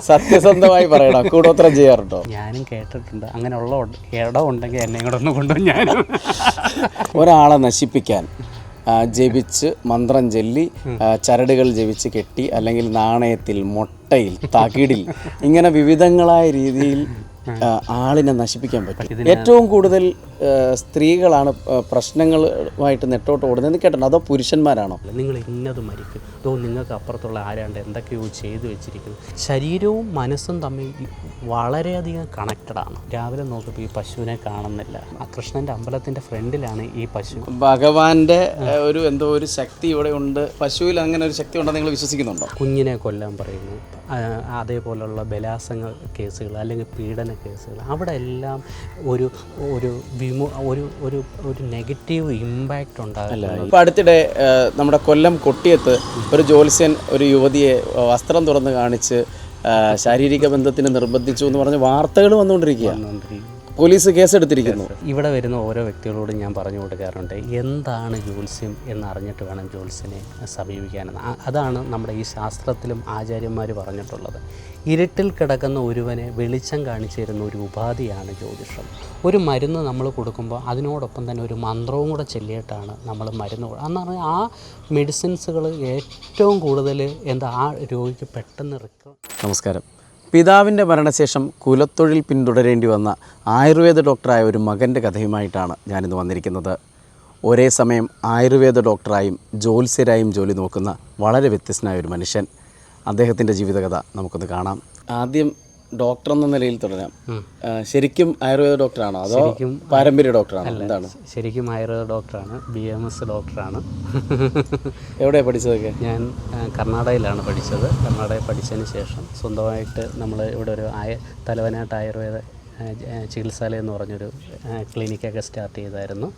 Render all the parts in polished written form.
സത്യസന്ധമായി പറയണം, കൂടോത്രം ചെയ്യാറുണ്ടോ? ഞാനും കേട്ടിട്ടുണ്ട്. അങ്ങനെയുള്ള ഇടം ഉണ്ടെങ്കിൽ എന്നെ കൂടെ ഒന്ന് കൊണ്ടുപോകും. ഞാനും ഒരാളെ നശിപ്പിക്കാൻ ജപിച്ച് മന്ത്രം ചൊല്ലി ചരടുകൾ ജപിച്ച് കെട്ടി, അല്ലെങ്കിൽ നാണയത്തിൽ, മുട്ടയിൽ, തകിടിൽ, ഇങ്ങനെ വിവിധങ്ങളായ രീതിയിൽ ആളിനെ നശിപ്പിക്കാൻ പറ്റും. ഏറ്റവും കൂടുതൽ സ്ത്രീകളാണ് പ്രശ്നങ്ങളുമായിട്ട് നെട്ടോട്ട് ഓടുന്നതെന്ന് കേട്ടിട്ടുണ്ട്. അതോ പുരുഷന്മാരാണോ? നിങ്ങൾ ഇന്നത് മരിക്കും, അതോ നിങ്ങൾക്ക് അപ്പുറത്തുള്ള ആരാണ്ട് എന്തൊക്കെയോ ചെയ്തു വെച്ചിരിക്കുന്നു. ശരീരവും മനസ്സും തമ്മിൽ വളരെയധികം കണക്റ്റഡാണ്. രാവിലെ നോക്കുമ്പോൾ ഈ പശുവിനെ കാണുന്നില്ല. ആ കൃഷ്ണൻ്റെ അമ്പലത്തിൻ്റെ ഫ്രണ്ടിലാണ് ഈ പശു. ഭഗവാന്റെ എന്തോ ഒരു ശക്തി ഇവിടെ ഉണ്ട്, പശുവിൽ അങ്ങനെ ഒരു ശക്തി ഉണ്ടെന്ന് നിങ്ങൾ വിശ്വസിക്കുന്നുണ്ടോ? കുഞ്ഞിനെ കൊല്ലാൻ പറയുന്നു, അതേപോലുള്ള ബലാത്സംഗ കേസുകൾ അല്ലെങ്കിൽ പീഡന കേസുകൾ, അവിടെ എല്ലാം ഒരു ഒരു ഒരു നെഗറ്റീവ് ഇമ്പാക്റ്റ് ഉണ്ടാകില്ല. ഇപ്പോൾ അടുത്തിടെ നമ്മുടെ കൊല്ലം കൊട്ടിയത്ത് ഒരു ജ്യോത്സ്യൻ ഒരു യുവതിയെ വസ്ത്രം തുറന്ന് കാണിച്ച് ശാരീരിക ബന്ധത്തിന് നിർബന്ധിച്ചു എന്ന് പറഞ്ഞ് വാർത്തകൾ വന്നുകൊണ്ടിരിക്കുകയാണ്. പോലീസ് കേസെടുത്തിരിക്കുന്നു. ഇവിടെ വരുന്ന ഓരോ വ്യക്തികളോടും ഞാൻ പറഞ്ഞു കൊടുക്കാറുണ്ട്, എന്താണ് ജ്യോത്സ്യം എന്നറിഞ്ഞിട്ട് വേണം ജ്യോത്സ്യനെ സമീപിക്കാനെന്ന്. അതാണ് നമ്മുടെ ഈ ശാസ്ത്രത്തിലും ആചാര്യന്മാർ പറഞ്ഞിട്ടുള്ളത്. ഇരുട്ടിൽ കിടക്കുന്ന ഒരുവനെ വെളിച്ചം കാണിച്ചു തരുന്ന ഒരു ഉപാധിയാണ് ജ്യോതിഷം. ഒരു മരുന്ന് നമ്മൾ കൊടുക്കുമ്പോൾ അതിനോടൊപ്പം തന്നെ ഒരു മന്ത്രവും കൂടെ ചൊല്ലിയിട്ടാണ് നമ്മൾ മരുന്ന് എന്ന് പറഞ്ഞാൽ ആ മെഡിസിൻസുകൾ ഏറ്റവും കൂടുതൽ ആ രോഗിക്ക് പെട്ടെന്ന് നമസ്കാരം. പിതാവിൻ്റെ മരണശേഷം കുലത്തൊഴിൽ പിന്തുടരേണ്ടി വന്ന ആയുർവേദ ഡോക്ടറായ ഒരു മകൻ്റെ കഥയുമായിട്ടാണ് ഞാനിന്ന് വന്നിരിക്കുന്നത്. ഒരേ സമയം ആയുർവേദ ഡോക്ടറായും ജ്യോത്സ്യരായും ജോലി നോക്കുന്ന വളരെ വ്യത്യസ്തനായ ഒരു മനുഷ്യൻ. അദ്ദേഹത്തിൻ്റെ ജീവിതകഥ നമുക്കൊന്ന് കാണാം. ആദ്യം ഡോക്ടർ എന്ന നിലയിൽ തുടരാം. ശരിക്കും ആയുർവേദ ഡോക്ടറാണോ അതോ പാരമ്പര്യ ഡോക്ടറാണോ? എന്താണ്? ശരിക്കും ആയുർവേദ ഡോക്ടറാണ്, BMS ഡോക്ടറാണ്. എവിടെയാണ് പഠിച്ചതൊക്കെ? ഞാൻ കർണാടകയിലാണ് പഠിച്ചത്. കർണാടകയിൽ പഠിച്ചതിന് ശേഷം സ്വന്തമായിട്ട് നമ്മൾ ഇവിടെ ഒരു തലവനാട്ട് ആയുർവേദ ചികിത്സാലയം എന്ന് പറഞ്ഞൊരു ക്ലിനിക്കൊക്കെ സ്റ്റാർട്ട് ചെയ്തായിരുന്നു.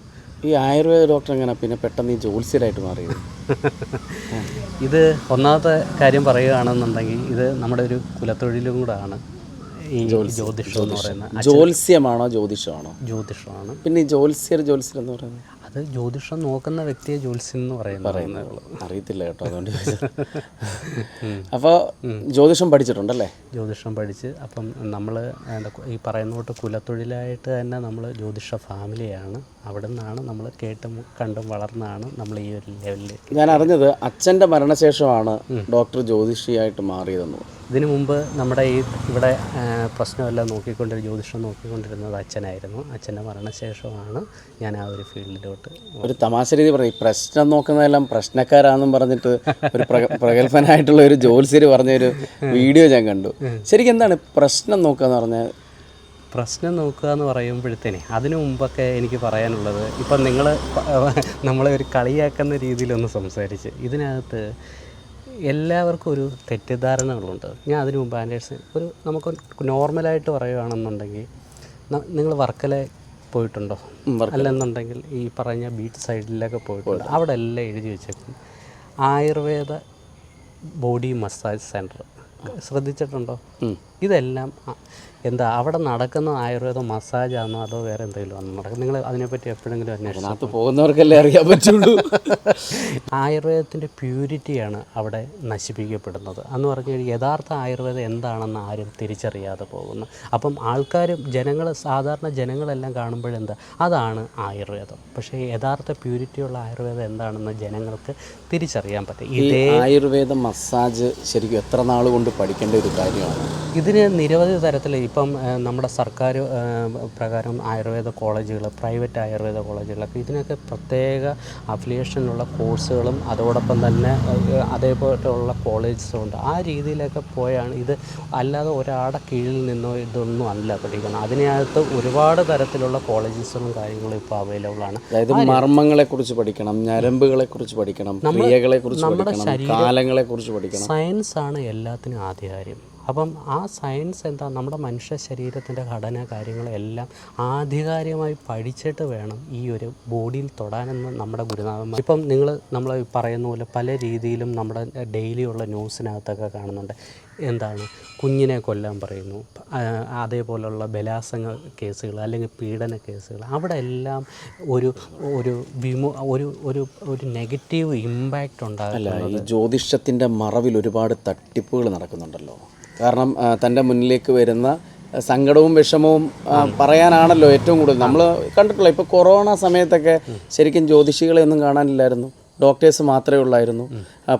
ഈ ആയുർവേദ ഡോക്ടർ എങ്ങനെ പിന്നെ പെട്ടെന്ന് ഈ ജ്യോത്സ്യരായിട്ട് മാറിയത്? ഇത് ഒന്നാമത്തെ കാര്യം പറയുകയാണെന്നുണ്ടെങ്കിൽ ഇത് നമ്മുടെ ഒരു കുലത്തൊഴിലും കൂടാണ് ഈ ജ്യോതിഷം എന്ന് പറയുന്നത്. ജ്യോത്സ്യമാണോ ജ്യോതിഷമാണോ? ജ്യോതിഷമാണ്. പിന്നെ ഈ ജ്യോത്സ്യർ എന്ന് പറയുന്നത് അത് ജ്യോതിഷം നോക്കുന്ന വ്യക്തിയെ ജ്യോത്സ്യം എന്ന് പറയുന്നത് അറിയത്തില്ല കേട്ടോ, അതുകൊണ്ട്. അപ്പോൾ ജ്യോതിഷം പഠിച്ചിട്ടുണ്ടല്ലേ? ജ്യോതിഷം പഠിച്ച് അപ്പം നമ്മൾ ഈ പറയുന്ന തൊട്ട് കുലത്തൊഴിലായിട്ട് തന്നെ നമ്മൾ ജ്യോതിഷ ഫാമിലിയാണ്. അവിടെ നിന്നാണ് നമ്മൾ കേട്ടും കണ്ടും വളർന്നാണ് നമ്മൾ ഈ ഒരു ലെവലിൽ. ഞാൻ അറിഞ്ഞത് അച്ഛൻ്റെ മരണശേഷമാണ് ഡോക്ടർ ജ്യോതിഷിയായിട്ട് മാറിയതെന്ന്. ഇതിനു മുമ്പ് നമ്മുടെ ഇവിടെ പ്രശ്നമെല്ലാം ജ്യോതിഷം നോക്കിക്കൊണ്ടിരുന്നത് അച്ഛനായിരുന്നു. അച്ഛൻ്റെ മരണശേഷമാണ് ഞാൻ ആ ഒരു ഫീൽഡിലോട്ട്. ഒരു തമാശ രീതി പറയും, പ്രശ്നം നോക്കുന്നതെല്ലാം പ്രശ്നക്കാരാണെന്നും പറഞ്ഞിട്ട് ഒരു പ്രഗത്ഭനായിട്ടുള്ള ഒരു ജ്യോത്സ്യർ പറഞ്ഞൊരു വീഡിയോ ഞാൻ കണ്ടു. ശരിക്കും എന്താണ് പ്രശ്നം നോക്കുക എന്ന് പറഞ്ഞാൽ? പ്രശ്നം നോക്കുക എന്ന് പറയുമ്പോഴത്തേനെ അതിനു മുമ്പൊക്കെ എനിക്ക് പറയാനുള്ളത്, ഇപ്പം നമ്മളെ ഒരു കളിയാക്കുന്ന രീതിയിലൊന്ന് സംസാരിച്ച് ഇതിനകത്ത് എല്ലാവർക്കും ഒരു തെറ്റിദ്ധാരണകളുണ്ട്. ഞാൻ അതിനു മുമ്പ് നമുക്ക് നോർമലായിട്ട് പറയുകയാണെന്നുണ്ടെങ്കിൽ, നിങ്ങൾ വർക്കല പോയിട്ടുണ്ടോ? അല്ലെന്നുണ്ടെങ്കിൽ ഈ പറഞ്ഞ ബീച്ച് സൈഡിലൊക്കെ പോയിട്ടുണ്ട്. അവിടെ എല്ലാം എഴുതി വെച്ചേക്കും ആയുർവേദ ബോഡി മസാജ് സെൻറ്റർ. ശ്രദ്ധിച്ചിട്ടുണ്ടോ? ഇതെല്ലാം അവിടെ നടക്കുന്ന ആയുർവേദ മസാജാണോ അതോ വേറെ എന്തെങ്കിലും ആണോ നടക്കുന്നത്? നിങ്ങൾ അതിനെപ്പറ്റി എപ്പോഴെങ്കിലും അന്വേഷിച്ചു? പോകുന്നവർക്കല്ലേ അറിയാൻ പറ്റുള്ളൂ. ആയുർവേദത്തിൻ്റെ പ്യൂരിറ്റിയാണ് അവിടെ നശിപ്പിക്കപ്പെടുന്നത് എന്ന് പറഞ്ഞു കഴിഞ്ഞാൽ യഥാർത്ഥ ആയുർവേദം എന്താണെന്ന് ആരും തിരിച്ചറിയാതെ പോകുന്നു. അപ്പം സാധാരണ ജനങ്ങളെല്ലാം കാണുമ്പോഴെന്താ അതാണ് ആയുർവേദം. പക്ഷേ യഥാർത്ഥ പ്യൂരിറ്റിയുള്ള ആയുർവേദം എന്താണെന്ന് ജനങ്ങൾക്ക് തിരിച്ചറിയാൻ പറ്റും. ഇതേ ആയുർവേദ മസാജ് ശരിക്കും എത്ര നാൾ കൊണ്ട് പഠിക്കേണ്ട ഒരു കാര്യമാണ്? ഇതിന് നിരവധി തരത്തിൽ ഇപ്പം നമ്മുടെ സർക്കാർ പ്രകാരം ആയുർവേദ കോളേജുകൾ, പ്രൈവറ്റ് ആയുർവേദ കോളേജുകളൊക്കെ ഇതിനൊക്കെ പ്രത്യേക അഫിലിയേഷനുള്ള കോഴ്സുകളും അതോടൊപ്പം തന്നെ അതേപോലെയുള്ള കോളേജസും ഉണ്ട്. ആ രീതിയിലൊക്കെ പോയാണ് ഇത്. അല്ലാതെ ഒരാളുടെ കീഴിൽ നിന്നോ ഇതൊന്നും അല്ല പഠിക്കണം. അതിനകത്ത് ഒരുപാട് തരത്തിലുള്ള കോളേജസും കാര്യങ്ങളും ഇപ്പോൾ അവൈലബിൾ ആണ്. അതായത് മർമ്മങ്ങളെക്കുറിച്ച് പഠിക്കണം, ഞരമ്പുകളെക്കുറിച്ച് പഠിക്കണം, ക്രിയകളെക്കുറിച്ച് പഠിക്കണം, കാലങ്ങളെക്കുറിച്ച് പഠിക്കണം. സയൻസാണ് എല്ലാത്തിനും ആധികാര്യം. അപ്പം ആ സയൻസ് എന്താ, നമ്മുടെ മനുഷ്യ ശരീരത്തിൻ്റെ ഘടന കാര്യങ്ങളെല്ലാം ആധികാരികമായി പഠിച്ചിട്ട് വേണം ഈ ഒരു ബോഡിയിൽ തൊടാനെന്ന് നമ്മുടെ ഗുരുനാഥന്മാർ. ഇപ്പം നമ്മൾ പറയുന്ന പോലെ പല രീതിയിലും നമ്മുടെ ഡെയിലിയുള്ള ന്യൂസിനകത്തൊക്കെ കാണുന്നുണ്ട്. എന്താണ്, കുഞ്ഞിനെ കൊല്ലാൻ പറയുന്നു, അതേപോലുള്ള ബലാത്സംഗ കേസുകൾ അല്ലെങ്കിൽ പീഡന കേസുകൾ, അവിടെ എല്ലാം ഒരു നെഗറ്റീവ് ഇമ്പാക്റ്റ് ഉണ്ടാകില്ല. ഈ ജ്യോതിഷത്തിൻ്റെ മറവിൽ ഒരുപാട് തട്ടിപ്പുകൾ നടക്കുന്നുണ്ടല്ലോ. കാരണം തൻ്റെ മുന്നിലേക്ക് വരുന്ന സങ്കടവും വിഷമവും പറയാനാണല്ലോ ഏറ്റവും കൂടുതൽ നമ്മൾ കണ്ടിട്ടുള്ളത്. ഇപ്പോൾ കൊറോണ സമയത്തൊക്കെ ശരിക്കും ജ്യോതിഷികളെ ഒന്നും കാണാനില്ലായിരുന്നു, ഡോക്ടേഴ്സ് മാത്രമേ ഉള്ളായിരുന്നു.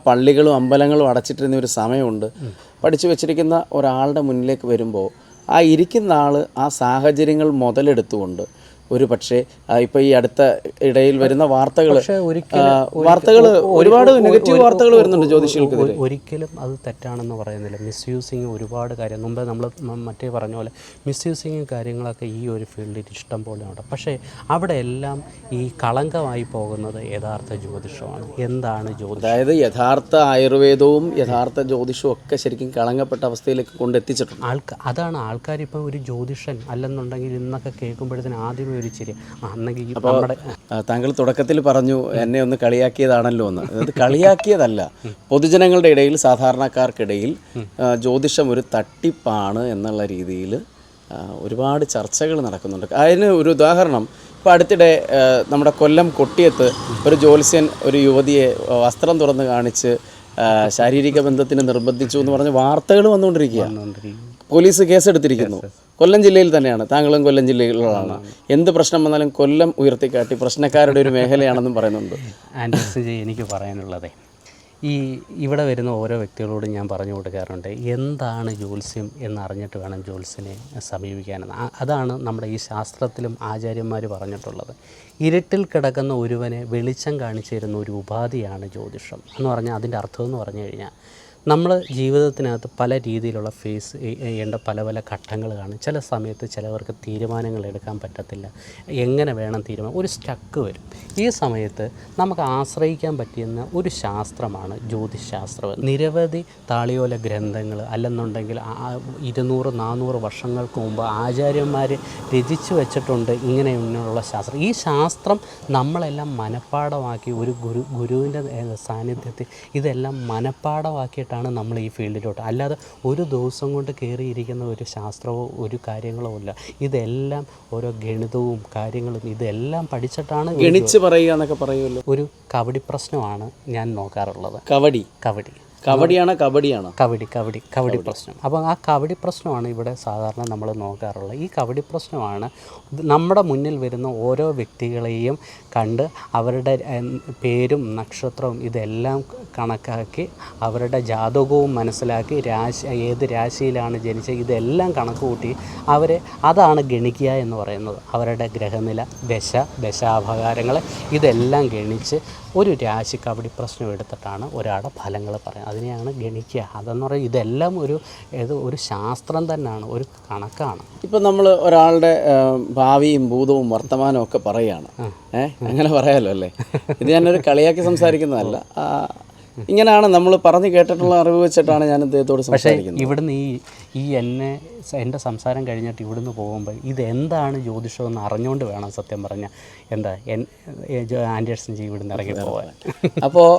പള്ളികളും അമ്പലങ്ങളും അടച്ചിട്ടിരുന്ന ഒരു സമയമുണ്ട്. പഠിച്ചു വെച്ചിരിക്കുന്ന ഒരാളുടെ മുന്നിലേക്ക് വരുമ്പോൾ ആ ഇരിക്കുന്ന ആൾ ആ സാഹചര്യങ്ങൾ മുതലെടുത്തുകൊണ്ട് ഒരു പക്ഷേ ഇപ്പോൾ ഈ അടുത്ത ഇടയിൽ വരുന്ന വാർത്തകൾ ഒരുപാട് നെഗറ്റീവ് വാർത്തകൾ വരുന്നുണ്ട് ജ്യോതിഷികൾക്കെതിരെ. ഒരിക്കലും അത് തെറ്റാണെന്ന് പറയുന്നില്ല. മിസ്യൂസിങ് ഒരുപാട് കാര്യം മുമ്പ് നമ്മൾ മറ്റേ പറഞ്ഞ പോലെ മിസ്യൂസിങ് കാര്യങ്ങളൊക്കെ ഈ ഒരു ഫീൽഡിൽ ഇഷ്ടം പോലെ ഉണ്ട്. പക്ഷേ അവിടെ എല്ലാം ഈ കളങ്കമായി പോകുന്നത് യഥാർത്ഥ ജ്യോതിഷമാണ്. എന്താണ് ജ്യോതിഷം? അതായത് യഥാർത്ഥ ആയുർവേദവും യഥാർത്ഥ ജ്യോതിഷവും ഒക്കെ ശരിക്കും കളങ്കപ്പെട്ട അവസ്ഥയിലേക്ക് കൊണ്ടെത്തിച്ചിട്ടുണ്ട്. അതാണ് ആൾക്കാർ ഇപ്പം ഒരു ജ്യോതിഷൻ അല്ലെന്നുണ്ടെങ്കിൽ ഇന്നൊക്കെ കേൾക്കുമ്പോഴത്തേന് ആദ്യമേ ഒരു ചിരി അന്നെങ്കിൽ നമ്മുടെ താങ്കൾ തുടക്കത്തിൽ പറഞ്ഞു എന്നെ ഒന്ന് കളിയാക്കിയതാണല്ലോ എന്ന്. അത് കളിയാക്കിയതല്ല, പൊതുജനങ്ങളുടെ ഇടയിൽ സാധാരണക്കാർക്കിടയിൽ ജ്യോതിഷം ഒരു തട്ടിപ്പാണ് എന്നുള്ള രീതിയിൽ ഒരുപാട് ചർച്ചകൾ നടക്കുന്നുണ്ട്. അതിന് ഒരു ഉദാഹരണം ഇപ്പോൾ അടുത്തിടെ നമ്മുടെ കൊല്ലം കൊട്ടിയത്ത് ഒരു ജ്യോത്സ്യൻ ഒരു യുവതിയെ വസ്ത്രം തുറന്ന് കാണിച്ച് ശാരീരിക ബന്ധത്തിന് നിർബന്ധിച്ചു എന്ന് പറഞ്ഞ് വാർത്തകൾ വന്നുകൊണ്ടിരിക്കുകയാണ്. പോലീസ് കേസെടുത്തിരിക്കുന്നു. കൊല്ലം ജില്ലയിൽ തന്നെയാണ്. താങ്കളും കൊല്ലം ജില്ലയിലുള്ളതാണ്. എന്ത് പ്രശ്നം വന്നാലും കൊല്ലം ഉയർത്തിക്കാട്ടി പ്രശ്നക്കാരുടെ ഒരു മേഖലയാണെന്നും പറയുന്നുണ്ട്. ആൻഡ്രസ് ജി, എനിക്ക് പറയാനുള്ളത് ഇവിടെ വരുന്ന ഓരോ വ്യക്തികളോടും ഞാൻ പറഞ്ഞു കൊടുക്കാറുണ്ട്, എന്താണ് ജ്യോത്സ്യം എന്നറിഞ്ഞിട്ട് വേണം ജ്യോത്സ്യനെ സമീപിക്കാനെന്ന്. അതാണ് നമ്മുടെ ഈ ശാസ്ത്രത്തിലും ആചാര്യന്മാർ പറഞ്ഞിട്ടുള്ളത്. ഇരുട്ടിൽ കിടക്കുന്ന ഒരുവനെ വെളിച്ചം കാണിച്ചു തരുന്ന ഒരു ഉപാധിയാണ് ജ്യോതിഷം എന്ന് പറഞ്ഞാൽ അതിൻ്റെ അർത്ഥം എന്ന് പറഞ്ഞു കഴിഞ്ഞാൽ നമ്മൾ ജീവിതത്തിനകത്ത് പല രീതിയിലുള്ള ഫേസ് ചെയ്യേണ്ട പല പല ഘട്ടങ്ങൾ കാണും. ചില സമയത്ത് ചിലവർക്ക് തീരുമാനങ്ങൾ എടുക്കാൻ പറ്റത്തില്ല, എങ്ങനെ വേണം തീരുമാനം, ഒരു സ്റ്റക്ക് വരും. ഈ സമയത്ത് നമുക്ക് ആശ്രയിക്കാൻ പറ്റുന്ന ഒരു ശാസ്ത്രമാണ് ജ്യോതിശാസ്ത്രം. നിരവധി താളിയോല ഗ്രന്ഥങ്ങൾ അല്ലെന്നുണ്ടെങ്കിൽ 200-400 വർഷങ്ങൾക്ക് മുമ്പ് ആചാര്യന്മാർ രചിച്ചു വെച്ചിട്ടുണ്ട് ഇങ്ങനെയുള്ള ശാസ്ത്രം. ഈ ശാസ്ത്രം നമ്മളെല്ലാം മനഃപ്പാഠമാക്കി ഒരു ഗുരുവിൻ്റെ സാന്നിധ്യത്തിൽ ഇതെല്ലാം മനഃപ്പാഠമാക്കിയിട്ടാണ് നമ്മൾ ഈ ഫീൽഡിലോട്ട്. അല്ലാതെ ഒരു ദിവസം കൊണ്ട് കയറിയിരിക്കുന്ന ഒരു ശാസ്ത്രമോ ഒരു കാര്യങ്ങളോ ഇല്ല. ഇതെല്ലാം ഓരോ ഗണിതവും കാര്യങ്ങളും ഇതെല്ലാം പഠിച്ചിട്ടാണ്. ഗണിച്ച് പറയുക എന്നൊക്കെ പറയുമല്ലോ. ഒരു കബഡി പ്രശ്നമാണ് ഞാൻ നോക്കാറുള്ളത്. കബഡിയാണോ കബഡിയാണോ? കബഡി പ്രശ്നം. അപ്പം ആ കബഡി പ്രശ്നമാണ് ഇവിടെ സാധാരണ നമ്മൾ നോക്കാറുള്ളത്. ഈ കബഡി പ്രശ്നമാണ് നമ്മുടെ മുന്നിൽ വരുന്ന ഓരോ വ്യക്തികളെയും കണ്ട് അവരുടെ പേരും നക്ഷത്രവും ഇതെല്ലാം കണക്കാക്കി അവരുടെ ജാതകവും മനസ്സിലാക്കി ഏത് രാശിയിലാണ് ജനിച്ചത് ഇതെല്ലാം കണക്ക് കൂട്ടി അതാണ് ഗണിക്കുക എന്ന് പറയുന്നത്. അവരുടെ ഗ്രഹനില, ദശാപകാരങ്ങൾ ഇതെല്ലാം ഗണിച്ച് ഒരു രാശി കബഡി പ്രശ്നം എടുത്തിട്ടാണ് ഒരാളുടെ ഫലങ്ങൾ പറയുന്നത്. അതിനെയാണ് ഗണിക്കുക. അതെന്ന് പറയുന്നത് ഇതെല്ലാം ഒരു ശാസ്ത്രം തന്നെയാണ്, ഒരു കണക്കാണ്. ഇപ്പം നമ്മൾ ഒരാളുടെ ഭാവിയും ഭൂതവും വർത്തമാനവും ഒക്കെ പറയുകയാണ്. അങ്ങനെ പറയാമല്ലോ അല്ലേ? ഇത് ഞാനൊരു കളിയാക്കി സംസാരിക്കുന്നതല്ല. ഇങ്ങനെയാണ് നമ്മൾ പറഞ്ഞു കേട്ടിട്ടുള്ള അറിവ് വെച്ചിട്ടാണ് ഞാൻ ഇദ്ദേഹത്തോട് സംസാരിക്കുന്നത്. ഇവിടുന്ന് എൻ്റെ സംസാരം കഴിഞ്ഞിട്ട് ഇവിടുന്ന് പോകുമ്പോൾ ഇതെന്താണ് ജ്യോതിഷം എന്ന് അറിഞ്ഞുകൊണ്ട് വേണം സത്യം പറഞ്ഞാൽ ആൻഡേഴ്സൺ ജി ഇവിടുന്ന് ഇറങ്ങി പോകാൻ. അപ്പോൾ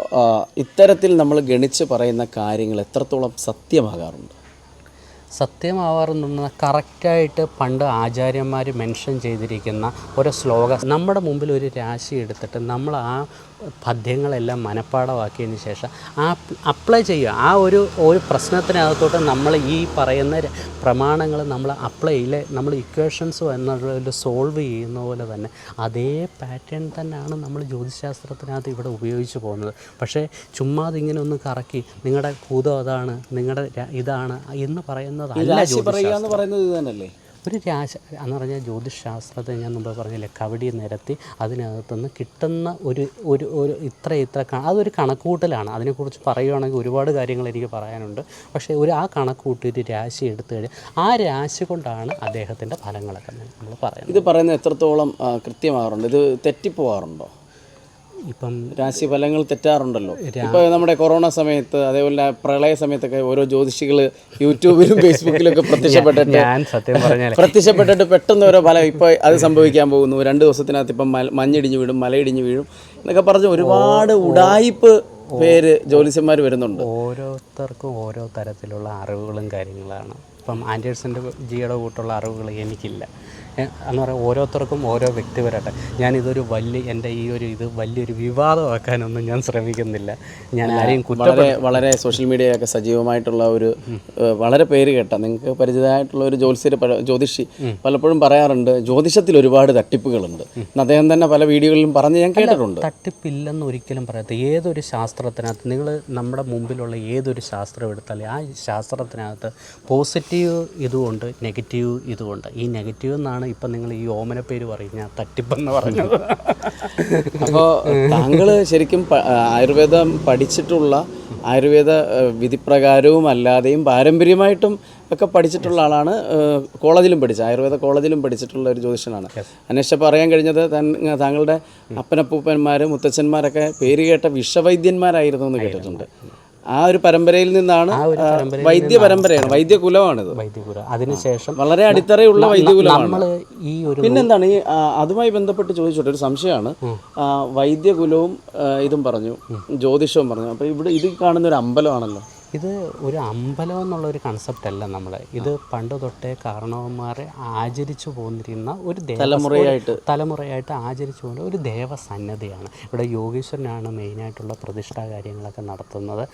ഇത്തരത്തിൽ നമ്മൾ ഗണിച്ച് പറയുന്ന കാര്യങ്ങൾ എത്രത്തോളം സത്യമാകാറുണ്ട്? സത്യമാവാറുണ്ടെന്ന് കറക്റ്റായിട്ട് പണ്ട് ആചാര്യന്മാർ മെൻഷൻ ചെയ്തിരിക്കുന്ന ഒരു ശ്ലോകം നമ്മുടെ മുമ്പിൽ ഒരു രാശി എടുത്തിട്ട് നമ്മൾ ആ പദ്യങ്ങളെല്ലാം മനഃപ്പാഠമാക്കിയതിന് ശേഷം അപ്ലൈ ചെയ്യുക. ആ ഒരു പ്രശ്നത്തിനകത്തോട്ട് നമ്മൾ ഈ പറയുന്ന പ്രമാണങ്ങൾ നമ്മൾ അപ്ലൈ ചെയ്യില്ലേ, നമ്മൾ ഇക്വേഷൻസ് എന്നതിൽ സോൾവ് ചെയ്യുന്ന പോലെ തന്നെ അതേ പാറ്റേൺ തന്നെയാണ് നമ്മൾ ജ്യോതിശാസ്ത്രത്തിനകത്ത് ഇവിടെ ഉപയോഗിച്ച് പോകുന്നത്. പക്ഷേ ചുമ്മാ അതിങ്ങനെ ഒന്ന് കറക്കി നിങ്ങളുടെ ഭൂതം അതാണ്, നിങ്ങളുടെ ഇതാണ് എന്ന് പറയുന്നത് അല്ല ജ്യോതിശാസ്ത്രം. ഒരു രാശി എന്ന് പറഞ്ഞാൽ ജ്യോതിശാസ്ത്രത്തെ ഞാൻ മുമ്പ് പറഞ്ഞില്ലേ, കബഡി നിരത്തി അതിനകത്തുനിന്ന് കിട്ടുന്ന ഒരു ഇത്ര അതൊരു കണക്കുകൂട്ടലാണ്. അതിനെക്കുറിച്ച് പറയുകയാണെങ്കിൽ ഒരുപാട് കാര്യങ്ങൾ എനിക്ക് പറയാനുണ്ട്. പക്ഷേ ആ കണക്കുകൂട്ടി ഒരു രാശി എടുത്തു കഴിഞ്ഞാൽ ആ രാശി കൊണ്ടാണ് അദ്ദേഹത്തിൻ്റെ ഫലങ്ങളൊക്കെ നമ്മൾ പറയുന്നത്. ഇത് പറയുന്നത് എത്രത്തോളം കൃത്യമാകാറുണ്ട്? ഇത് തെറ്റിപ്പോവാറുണ്ടോ? ഇപ്പം രാശിഫലങ്ങൾ തെറ്റാറുണ്ടല്ലോ. ഇപ്പോൾ നമ്മുടെ കൊറോണ സമയത്ത് അതേപോലെ പ്രളയ സമയത്തൊക്കെ ഓരോ ജ്യോതിഷികൾ യൂട്യൂബിലും ഫേസ്ബുക്കിലൊക്കെ പ്രത്യക്ഷപ്പെട്ടിട്ട് പെട്ടെന്ന് ഓരോ ഫലം ഇപ്പോൾ അത് സംഭവിക്കാൻ പോകുന്നു, 2 ദിവസത്തിനകത്ത് ഇപ്പം മഞ്ഞിടിഞ്ഞ് വീഴും, മലയിടിഞ്ഞ് വീഴും എന്നൊക്കെ പറഞ്ഞ് ഒരുപാട് ഉഡായിപ്പ് പേര് ജ്യോതിഷന്മാർ വരുന്നുണ്ട്. ഓരോരുത്തർക്കും ഓരോ തരത്തിലുള്ള അറിവുകളും കാര്യങ്ങളാണ്. ഇപ്പം ആൻഡേഴ്സൻ്റെ ജിയുടെ കൂട്ടുള്ള അറിവുകൾ എനിക്കില്ല. എന്ന് പറയാൻ ഓരോരുത്തർക്കും ഓരോ വ്യക്തിപരമായിട്ട് ഞാനിതൊരു എൻ്റെ ഈ ഒരു ഇത് വലിയൊരു വിവാദമാക്കാനൊന്നും ഞാൻ ശ്രമിക്കുന്നില്ല. ഞാൻ ആരെയും വളരെ സോഷ്യൽ മീഡിയയൊക്കെ സജീവമായിട്ടുള്ള ഒരു വളരെ പേര് കേട്ട നിങ്ങൾക്ക് പരിചിതമായിട്ടുള്ള ഒരു ജ്യോതിഷി പലപ്പോഴും പറയാറുണ്ട് ജ്യോതിഷത്തിൽ ഒരുപാട് തട്ടിപ്പുകളുണ്ട്. അദ്ദേഹം തന്നെ പല വീഡിയോകളിലും പറഞ്ഞ് ഞാൻ കേട്ടിട്ടുണ്ട്. തട്ടിപ്പില്ലെന്ന് ഒരിക്കലും പറയാത്ത ഏതൊരു ശാസ്ത്രത്തിനകത്ത് നിങ്ങൾ നമ്മുടെ മുമ്പിലുള്ള ഏതൊരു ശാസ്ത്രം എടുത്താൽ ആ ശാസ്ത്രത്തിനകത്ത് പോസിറ്റീവ് ഇതുമുണ്ട്, നെഗറ്റീവ് ഇതുമുണ്ട്. ഈ നെഗറ്റീവ് എന്നാണ് ഇപ്പം നിങ്ങൾ ഈ ഓമന പേര് പറഞ്ഞ തട്ടിപ്പെന്ന് പറഞ്ഞത്. അപ്പോൾ താങ്കൾ ശരിക്കും ആയുർവേദം പഠിച്ചിട്ടുള്ള ആയുർവേദ വിധിപ്രകാരവും അല്ലാതെയും പാരമ്പര്യമായിട്ടും ഒക്കെ പഠിച്ചിട്ടുള്ള ആളാണ്. കോളേജിലും ആയുർവേദ കോളേജിലും പഠിച്ചിട്ടുള്ള ഒരു ജ്യോതിഷനാണ്. അന്വേഷിച്ചപ്പോൾ അറിയാൻ കഴിഞ്ഞത് താങ്കളുടെ അപ്പനപ്പൂപ്പന്മാർ മുത്തച്ഛന്മാരൊക്കെ പേര് കേട്ട വിഷവൈദ്യന്മാരായിരുന്നു എന്ന് കേട്ടിട്ടുണ്ട്. ആ ഒരു പരമ്പരയിൽ നിന്നാണ്, വൈദ്യ പരമ്പരയാണ്, വൈദ്യകുലമാണിത്. അതിനുശേഷം വളരെ അടിത്തറയുള്ള വൈദ്യകുലമാണ്. പിന്നെന്താണ് ഈ അതുമായി ബന്ധപ്പെട്ട് ചോദിച്ചോട്ടെ, ഒരു സംശയമാണ്. വൈദ്യകുലവും ഇതും പറഞ്ഞു, ജ്യോതിഷവും പറഞ്ഞു. അപ്പോൾ ഇവിടെ ഇത് കാണുന്ന ഒരു അമ്പലമാണല്ലോ. ഇത് ഒരു അമ്പലം എന്നുള്ളൊരു കൺസെപ്റ്റ് അല്ല. ഇത് പണ്ട് തൊട്ടേ കാരണവന്മാരെ ആചരിച്ചു പോന്നിരുന്ന ഒരു തലമുറയായിട്ട് ആചരിച്ചു പോകുന്ന ഒരു ദേവസന്നദ്ധിയാണ്. ഇവിടെ യോഗീശ്വരനാണ് മെയിനായിട്ടുള്ള പ്രതിഷ്ഠാ കാര്യങ്ങളൊക്കെ നടത്തുന്നത്.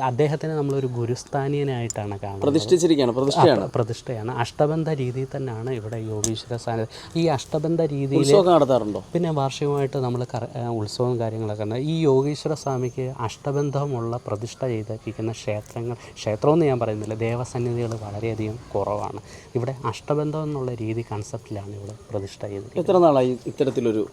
അദ്ദേഹത്തിനെ നമ്മളൊരു ഗുരുസ്ഥാനീയനായിട്ടാണ് കാണുന്നത്. പ്രതിഷ്ഠയാണ്. അഷ്ടബന്ധ രീതിയിൽ തന്നെയാണ് ഇവിടെ യോഗീശ്വര സാന്നിധ്യം. ഈ അഷ്ടബന്ധ രീതിയിൽ നടത്താറുണ്ടോ? പിന്നെ വാർഷികമായിട്ട് നമ്മൾ ഉത്സവവും കാര്യങ്ങളൊക്കെ. ഈ യോഗീശ്വര സ്വാമിക്ക് അഷ്ടബന്ധമുള്ള പ്രതിഷ്ഠ ചെയ്തിരിക്കുന്ന ക്ഷേത്രമെന്ന് ഞാൻ പറയുന്നില്ല, ദേവസന്നിധികൾ വളരെയധികം കുറവാണ്. ഇവിടെ അഷ്ടബന്ധം എന്നുള്ള രീതി കൺസെപ്റ്റിലാണ് ഇവിടെ പ്രതിഷ്ഠ ചെയ്തിരിക്കുന്നത്. എത്ര നാളായി ഇത്തരത്തിലൊരു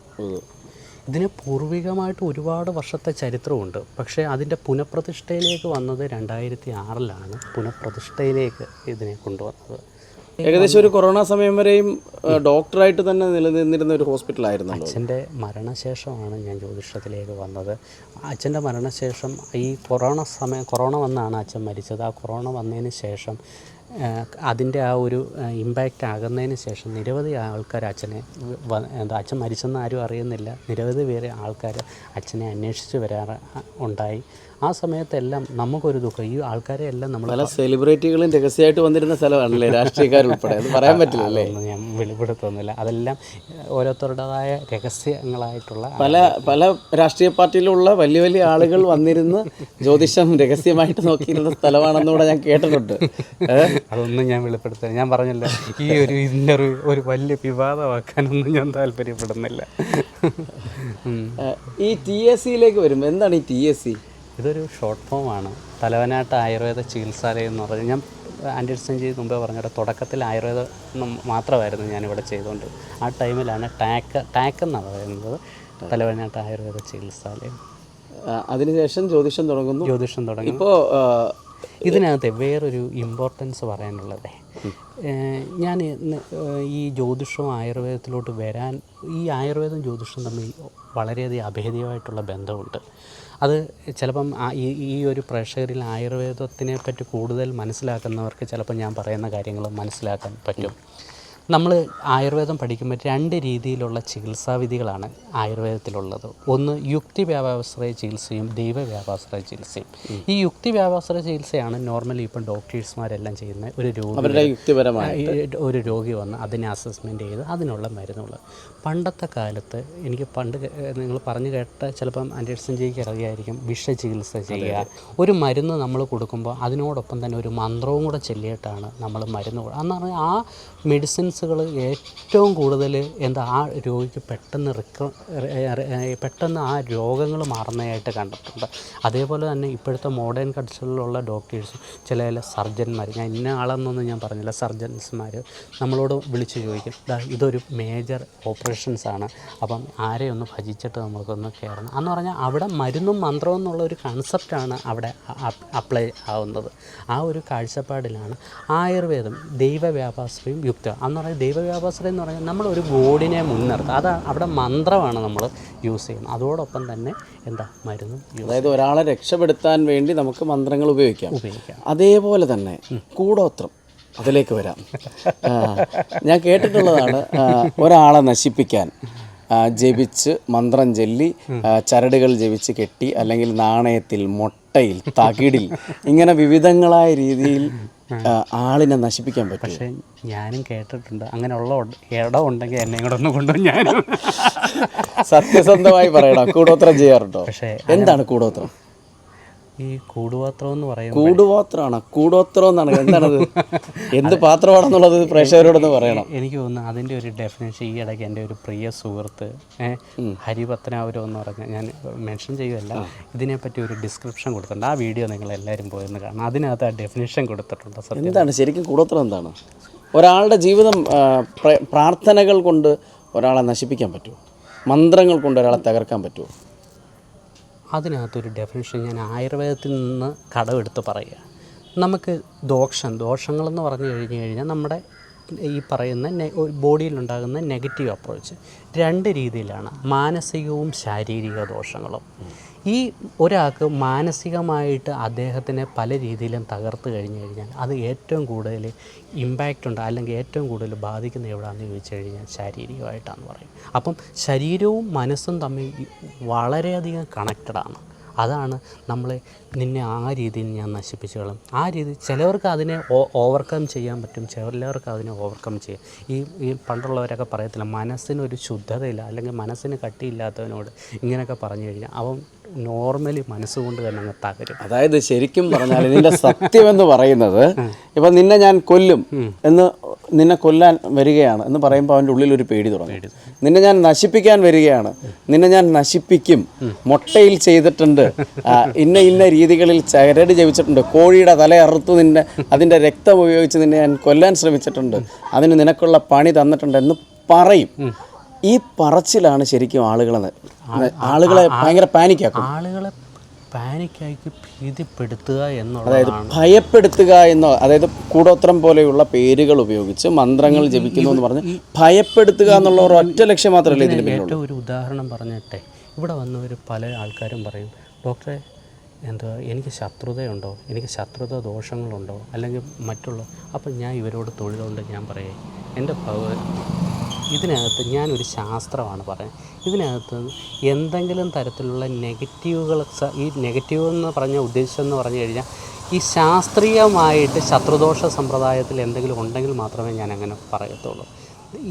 ഇതിന് പൂർവികമായിട്ട് ഒരുപാട് വർഷത്തെ ചരിത്രമുണ്ട്. പക്ഷേ അതിൻ്റെ പുനഃപ്രതിഷ്ഠയിലേക്ക് വന്നത് 2006 പുനഃപ്രതിഷ്ഠയിലേക്ക് ഇതിനെ കൊണ്ടുവന്നത്. ഏകദേശം ഒരു കൊറോണ സമയം വരെയും ഡോക്ടറായിട്ട് തന്നെ നിലനിന്നിരുന്ന ഒരു ഹോസ്പിറ്റലായിരുന്നു. അച്ഛൻ്റെ മരണശേഷമാണ് ഞാൻ ജ്യോതിഷത്തിലേക്ക് വന്നത്. അച്ഛൻ്റെ മരണശേഷം ഈ കൊറോണ വന്നാണ് അച്ഛൻ മരിച്ചത്. ആ കൊറോണ വന്നതിന് ശേഷം അതിൻ്റെ ആ ഒരു ഇമ്പാക്റ്റ് ആകുന്നതിന് ശേഷം നിരവധി ആൾക്കാർ അച്ഛൻ മരിച്ചെന്ന് ആരും അറിയുന്നില്ല. നിരവധി പേര് ആൾക്കാർ അച്ഛനെ അന്വേഷിച്ച് ഉണ്ടായി. ആ സമയത്തെല്ലാം നമുക്കൊരു ദുഃഖം. ഈ ആൾക്കാരെ എല്ലാം നമ്മൾ പല സെലിബ്രിറ്റികളും രഹസ്യമായിട്ട് വന്നിരുന്ന സ്ഥലമാണല്ലേ, രാഷ്ട്രീയക്കാരുൾപ്പെടെ. അത് പറയാൻ പറ്റില്ലല്ലേ? ഞാൻ വെളിപ്പെടുത്തുന്നില്ല. അതെല്ലാം ഓരോരുത്തരുടേതായ രഹസ്യങ്ങളായിട്ടുള്ള പല രാഷ്ട്രീയ പാർട്ടിയിലുള്ള വലിയ വലിയ ആളുകൾ വന്നിരുന്ന് ജ്യോതിഷം രഹസ്യമായിട്ട് നോക്കിയിരുന്ന സ്ഥലമാണെന്നുകൂടെ ഞാൻ കേട്ടിട്ടുണ്ട്. അതൊന്നും ഞാൻ വെളിപ്പെടുത്തുന്നില്ല. ഞാൻ പറഞ്ഞില്ല, ഈ ഒരു ഇൻ്റർവ്യൂ ഒരു വലിയ വിവാദമാക്കാനൊന്നും ഞാൻ താല്പര്യപ്പെടുന്നില്ല. ഈ TSCയിലേക്ക് വരും. എന്താണ് ഈ TSC? ഇതൊരു ഷോർട്ട് ഫോമാണ്. തലവനാട്ട് ആയുർവേദ ചികിത്സാലയം എന്ന് പറഞ്ഞാൽ ഞാൻ ആൻഡേഴ്സൺ ചെയ്ത് മുമ്പേ പറഞ്ഞിട്ട് തുടക്കത്തിൽ ആയുർവേദം മാത്രമായിരുന്നു ഞാനിവിടെ ചെയ്തുകൊണ്ട്. ആ ടൈമിലാണ് ടാക്ക് എന്നാണ് പറയുന്നത്, തലവനാട്ട് ആയുർവേദ ചികിത്സാലയം. അതിനുശേഷം ജ്യോതിഷം തുടങ്ങി. ഇപ്പോൾ ഇതിനകത്ത് വേറൊരു ഇമ്പോർട്ടൻസ് പറയാനുള്ളത്, ഞാൻ ഈ ജ്യോതിഷവും ആയുർവേദത്തിലോട്ട് വരാൻ, ഈ ആയുർവേദം ജ്യോതിഷവും തമ്മിൽ വളരെയധികം അഭേദ്യമായിട്ടുള്ള ബന്ധമുണ്ട്. അത് ചിലപ്പം ഈ ഒരു പ്രേക്ഷകരിൽ ആയുർവേദത്തിനെ പറ്റി കൂടുതൽ മനസ്സിലാക്കുന്നവർക്ക് ചിലപ്പോൾ ഞാൻ പറയുന്ന കാര്യങ്ങൾ മനസ്സിലാക്കാൻ പറ്റും. നമ്മൾ ആയുർവേദം പഠിക്കുമ്പോൾ 2 രീതിയിലുള്ള ചികിത്സാവിധികളാണ് ആയുർവേദത്തിലുള്ളത്. ഒന്ന് യുക്തി വ്യാപാശ്രയ ചികിത്സയും ദൈവവ്യാപാശ്രയ ചികിത്സയും. ഈ യുക്തി വ്യാപാശ്രയ ചികിത്സയാണ് നോർമലി ഇപ്പം ഡോക്ടേഴ്സ്മാരെല്ലാം ചെയ്യുന്ന. ഒരു രോഗി വന്ന് അതിനെ അസസ്മെൻറ്റ് ചെയ്ത് അതിനുള്ള മരുന്നുകൾ. പണ്ടത്തെ കാലത്ത് നിങ്ങൾ പറഞ്ഞു കേട്ട ചിലപ്പം ആൻഡേഴ്സൺ ജിക്ക് അറിയായിരിക്കും, വിഷചികിത്സ ചെയ്യുക. ഒരു മരുന്ന് നമ്മൾ കൊടുക്കുമ്പോൾ അതിനോടൊപ്പം തന്നെ ഒരു മന്ത്രവും കൂടെ ചൊല്ലിയിട്ടാണ് നമ്മൾ മരുന്ന് എന്ന് പറഞ്ഞാൽ ആ മെഡിസിൻസുകൾ ഏറ്റവും കൂടുതൽ ആ രോഗിക്ക് പെട്ടെന്ന് ആ രോഗങ്ങൾ മാറുന്നതായിട്ട് കണ്ടിട്ടുണ്ട്. അതേപോലെ തന്നെ ഇപ്പോഴത്തെ മോഡേൺ കൾച്ചറിലുള്ള ഡോക്ടേഴ്സ്, ചില സർജന്മാർ, ഞാൻ ഇന്ന ആളെന്നൊന്നും ഞാൻ പറഞ്ഞില്ല, സർജൻസ്മാർ നമ്മളോട് വിളിച്ച് ചോദിക്കും, ഇതൊരു മേജർ ഓപ്പറേഷൻസാണ്, അപ്പം ആരെയും ഒന്ന് ഭജിച്ചിട്ട് നമുക്കൊന്ന് കയറണം എന്ന് പറഞ്ഞാൽ അവിടെ മരുന്നും മന്ത്രവും എന്നുള്ള ഒരു കൺസെപ്റ്റാണ് അവിടെ അപ്ലൈ ആവുന്നത്. ആ ഒരു കാഴ്ചപ്പാടിലാണ് ആയുർവേദം ദൈവവ്യാപാശ്രയും യുക്ത എന്ന് പറഞ്ഞാൽ. ദൈവവ്യാപാശ്രയം എന്ന് പറഞ്ഞാൽ നമ്മളൊരു ഗോഡിനെ മുൻനിർത്തുക, അത് അവിടെ മന്ത്രമാണ് നമ്മൾ യൂസ് ചെയ്യുന്നത്. അതോടൊപ്പം തന്നെ മരുന്നും. അതായത് ഒരാളെ രക്ഷപ്പെടുത്താൻ വേണ്ടി നമുക്ക് മന്ത്രങ്ങൾ ഉപയോഗിക്കാം. അതേപോലെ തന്നെ കൂടോത്രം, അതിലേക്ക് വരാം. ഞാൻ കേട്ടിട്ടുള്ളതാണ്, ഒരാളെ നശിപ്പിക്കാൻ ജപിച്ച് മന്ത്രം ചൊല്ലി ചരടുകൾ ജപിച്ച് കെട്ടി, അല്ലെങ്കിൽ നാണയത്തിൽ, മുട്ടയിൽ, തകിടിൽ, ഇങ്ങനെ വിവിധങ്ങളായ രീതിയിൽ ആളിനെ നശിപ്പിക്കാൻ പറ്റും. പക്ഷേ ഞാനും കേട്ടിട്ടുണ്ട് അങ്ങനെയുള്ള ഇടം ഉണ്ടെങ്കിൽ എന്നെ കൂടെ ഒന്ന് കൊണ്ടുപോയി ഞാനും സത്യസന്ധമായി പറയണം, കൂടോത്രം ചെയ്യാറുണ്ടോ? പക്ഷേ എന്താണ് കൂടോത്രം? ഈ കൂടുപാത്രം എന്ന് പറയുമ്പോൾ കൂടുപാത്രമാണ്, കൂടോത്രം എന്നാണ്. എന്താണത്? എന്ത് പാത്രമാണെന്നുള്ളത് പ്രേക്ഷകരോടൊന്ന് പറയണം. എനിക്ക് തോന്നുന്നു അതിൻ്റെ ഒരു ഡെഫിനേഷൻ ഈ ഇടയ്ക്ക് എൻ്റെ ഒരു പ്രിയ സുഹൃത്ത് ഹരിപത്മനാപുരം എന്ന് പറഞ്ഞാൽ, ഞാൻ മെൻഷൻ ചെയ്യുമല്ല, ഇതിനെപ്പറ്റി ഒരു ഡിസ്ക്രിപ്ഷൻ കൊടുത്തിട്ടുണ്ട്. ആ വീഡിയോ നിങ്ങൾ എല്ലാവരും പോയെന്ന് കാണണം. അതിനകത്ത് ആ ഡെഫിനേഷൻ കൊടുത്തിട്ടുണ്ട്. സത്യം എന്താണ് ശരിക്കും കൂടോത്രം? എന്താണ്? ഒരാളുടെ ജീവിതം പ്രാർത്ഥനകൾ കൊണ്ട് ഒരാളെ നശിപ്പിക്കാൻ പറ്റുമോ? മന്ത്രങ്ങൾ കൊണ്ട് ഒരാളെ തകർക്കാൻ പറ്റുമോ? അതിനകത്തൊരു ഡെഫിനിഷൻ ഞാൻ ആയുർവേദത്തിൽ നിന്ന് കടമെടുത്ത് പറയുക. നമുക്ക് ദോഷങ്ങളെന്ന് പറഞ്ഞു കഴിഞ്ഞാൽ നമ്മുടെ ഈ പറയുന്ന ബോഡിയിലുണ്ടാകുന്ന നെഗറ്റീവ് അപ്രോച്ച് 2 രീതിയിലാണ്, മാനസികവും ശാരീരിക ദോഷങ്ങളും. ഈ ഒരാൾക്ക് മാനസികമായിട്ട് അദ്ദേഹത്തിനെ പല രീതിയിലും തകർത്ത് കഴിഞ്ഞാൽ അത് ഏറ്റവും കൂടുതൽ ഇമ്പാക്റ്റ് ഉണ്ട്, അല്ലെങ്കിൽ ഏറ്റവും കൂടുതൽ ബാധിക്കുന്ന എവിടെയാണെന്ന് ചോദിച്ചു കഴിഞ്ഞാൽ ശാരീരികമായിട്ടാണെന്ന് പറയും. അപ്പം ശരീരവും മനസ്സും തമ്മിൽ വളരെയധികം കണക്റ്റഡാണ്. അതാണ് നിന്നെ ആ രീതിയിൽ ഞാൻ നശിപ്പിച്ചു കളയും. ആ രീതി ചിലവർക്ക് അതിനെ ഓവർകം ചെയ്യാൻ പറ്റും, ചിലവർക്ക് അതിനെ ഓവർകം ചെയ്യാം. ഈ പണ്ടുള്ളവരൊക്കെ പറയത്തില്ല, മനസ്സിനൊരു ശുദ്ധതയില്ല, അല്ലെങ്കിൽ മനസ്സിന് കട്ടിയില്ലാത്തവനോട് ഇങ്ങനെയൊക്കെ പറഞ്ഞു കഴിഞ്ഞാൽ അവൻ നോർമലി മനസ്സുകൊണ്ട് തന്നെ അങ്ങ് തകരും. അതായത് ശരിക്കും പറഞ്ഞാൽ ഇതിൻ്റെ സത്യമെന്ന് പറയുന്നത്, ഇപ്പം നിന്നെ ഞാൻ കൊല്ലും എന്ന്, നിന്നെ കൊല്ലാൻ വരികയാണ് എന്ന് പറയുമ്പോൾ അവൻ്റെ ഉള്ളിൽ ഒരു പേടി തുടങ്ങി. നിന്നെ ഞാൻ നശിപ്പിക്കാൻ വരികയാണ്, നിന്നെ ഞാൻ നശിപ്പിക്കും, മൊട്ടയിൽ ചെയ്തിട്ടുണ്ട്, ഇന്ന രീതികളിൽ ചരട് ജപിച്ചിട്ടുണ്ട്, കോഴിയുടെ തല അറുത്ത് അതിൻ്റെ രക്തം ഉപയോഗിച്ച് നിന്നെ ഞാൻ കൊല്ലാൻ ശ്രമിച്ചിട്ടുണ്ട്, അതിന് നിനക്കുള്ള പണി തന്നിട്ടുണ്ട് എന്ന് പറയും. ഈ പറച്ചിലാണ് ശരിക്കും ആളുകളെ ഭയങ്കര പാനിക്കാക്കും. ആളുകളെ പാനിക്കാക്കി ഭീതിപ്പെടുത്തുക എന്നുള്ളത്, അതായത് ഭയപ്പെടുത്തുക എന്നോ, അതായത് കൂടോത്രം പോലെയുള്ള പേരുകൾ ഉപയോഗിച്ച് മന്ത്രങ്ങൾ ജപിക്കുന്നു എന്ന് പറഞ്ഞ് ഭയപ്പെടുത്തുക എന്നുള്ള ഒരു ഒറ്റ ലക്ഷ്യം മാത്രമല്ല ഇതിന് പിന്നിലുള്ളൂ. ഏറ്റവും ഒരു ഉദാഹരണം പറഞ്ഞിട്ടെ, ഇവിടെ വന്നവർ പല ആൾക്കാരും പറയും, ഡോക്ടറെ എനിക്ക് ശത്രുതയുണ്ടോ, എനിക്ക് ശത്രുത ദോഷങ്ങളുണ്ടോ, അല്ലെങ്കിൽ മറ്റുള്ള. അപ്പം ഞാൻ ഇവരോട് തൊഴിലുകൊണ്ട് ഞാൻ പറയേ, എൻ്റെ ഇതിനകത്ത് ഞാനൊരു ശാസ്ത്രമാണ് പറയുന്നത്. ഇതിനകത്ത് എന്തെങ്കിലും തരത്തിലുള്ള നെഗറ്റീവുകൾ, ഈ നെഗറ്റീവ് എന്ന് പറഞ്ഞ ഉദ്ദേശമെന്ന് പറഞ്ഞു കഴിഞ്ഞാൽ ഈ ശാസ്ത്രീയമായിട്ട് ശത്രുദോഷ സമ്പ്രദായത്തിൽ എന്തെങ്കിലും ഉണ്ടെങ്കിൽ മാത്രമേ ഞാൻ അങ്ങനെ പറയത്തുള്ളൂ.